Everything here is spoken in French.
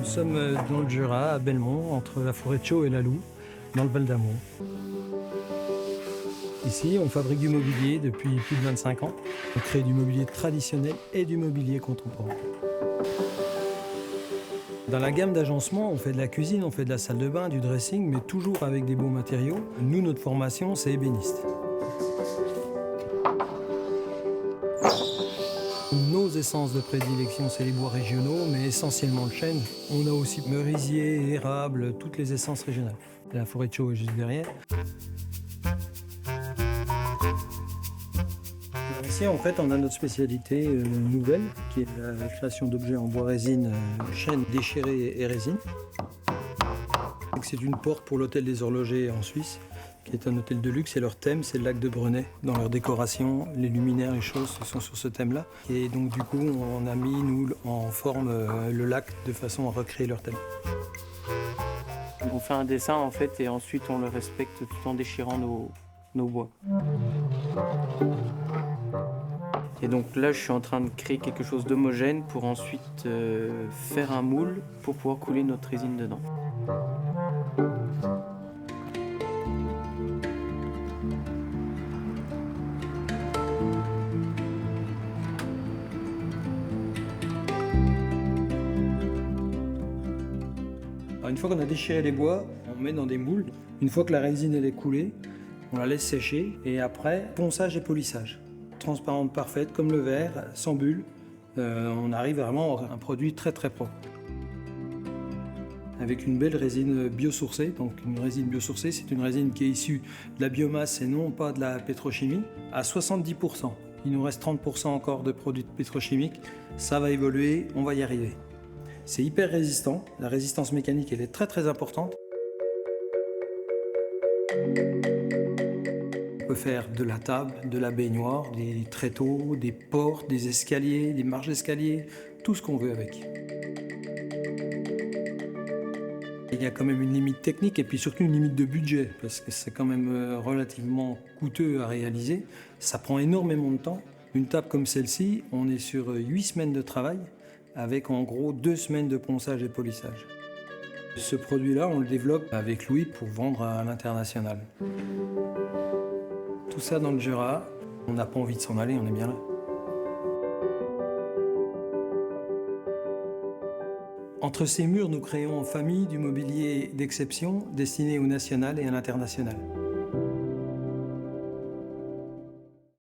Nous sommes dans le Jura, à Belmont, entre la forêt de Chaux et la Loue, dans le Val d'Amont. Ici, on fabrique du mobilier depuis plus de 25 ans. On crée du mobilier traditionnel et du mobilier contemporain. Dans la gamme d'agencement, on fait de la cuisine, on fait de la salle de bain, du dressing, mais toujours avec des beaux matériaux. Nous, notre formation, c'est ébéniste. Nos essences de prédilection, c'est les bois régionaux, mais essentiellement le chêne. On a aussi merisier, érable, toutes les essences régionales. La forêt de Chaux est juste derrière. Ici, en fait, on a notre spécialité nouvelle, qui est la création d'objets en bois résine, chêne déchiré et résine. C'est une porte pour l'hôtel des horlogers en Suisse, qui est un hôtel de luxe, et leur thème, c'est le lac de Brenay. Dans leur décoration, les luminaires, les choses sont sur ce thème-là. Et donc, du coup, on a mis, nous, en forme le lac de façon à recréer leur thème. On fait un dessin, en fait, et ensuite, on le respecte tout en déchirant nos bois. Et donc là, je suis en train de créer quelque chose d'homogène pour ensuite faire un moule pour pouvoir couler notre résine dedans. Alors, une fois qu'on a déchiré les bois, on met dans des moules. Une fois que la résine elle est coulée, on la laisse sécher. Et après, ponçage et polissage. Transparente parfaite, comme le verre, sans bulle. On arrive vraiment à un produit très très propre. Avec une belle résine biosourcée. Donc une résine biosourcée, c'est une résine qui est issue de la biomasse et non pas de la pétrochimie, à 70%. Il nous reste 30% encore de produits pétrochimiques. Ça va évoluer, on va y arriver. C'est hyper résistant. La résistance mécanique, elle est très très importante. On peut faire de la table, de la baignoire, des tréteaux, des portes, des escaliers, des marches d'escalier, tout ce qu'on veut avec. Il y a quand même une limite technique et puis surtout une limite de budget parce que c'est quand même relativement coûteux à réaliser. Ça prend énormément de temps. Une table comme celle-ci, on est sur 8 semaines de travail avec en gros 2 semaines de ponçage et polissage. Ce produit-là, on le développe avec Louis pour vendre à l'international. Tout ça dans le Jura, on n'a pas envie de s'en aller, on est bien là. Entre ces murs, nous créons en famille du mobilier d'exception destiné au national et à l'international.